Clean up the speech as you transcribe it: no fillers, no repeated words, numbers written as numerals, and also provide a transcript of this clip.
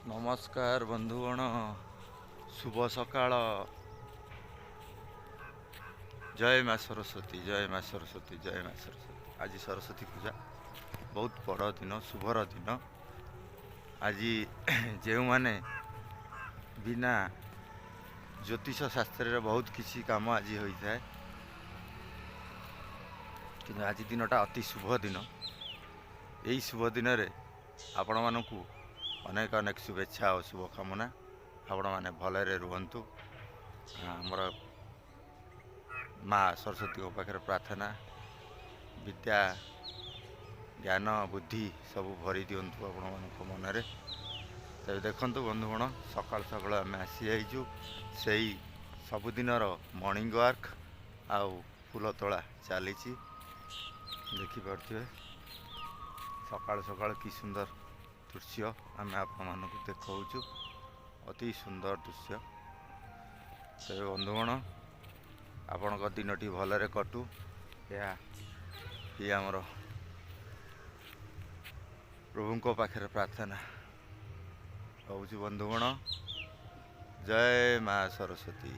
नमस्कार बंधुगण शुभ सकाळ। जय माँ सरस्वती, जय माँ सरस्वती, जय माँ सरस्वती। आज सरस्वती पूजा बहुत बड़ दिन, शुभर दिन। आज जो माने बिना ज्योतिष शास्त्र बहुत किसी काम आज होता है, कि आज दिनटा अति शुभ दिन। यही शुभ दिन रे आपण मानकु अनेक अनेक शुभेच्छा और शुभकामना। आपण मैंने भलरे रुहतु। आमर माँ सरस्वती पाखे प्रार्थना, विद्या ज्ञान बुद्धि सब भरी दिंतु आपण मान मनरे। तब देखु बंधुगण, सकाल सकाल आम आसी जाइचु से सबुदिनर मॉर्निंग वॉक आउ फूल तोड़ा चली। देखिपे सकाल सकाल कि सुंदर दृश्य आम आपण देखु, अति सुंदर दृश्य। तेज बंधुगण, आपण दिनटी भलरे कटु, ये आमर प्रभु पाखे प्रार्थना हूँ। बंधुगण, जय माँ सरस्वती।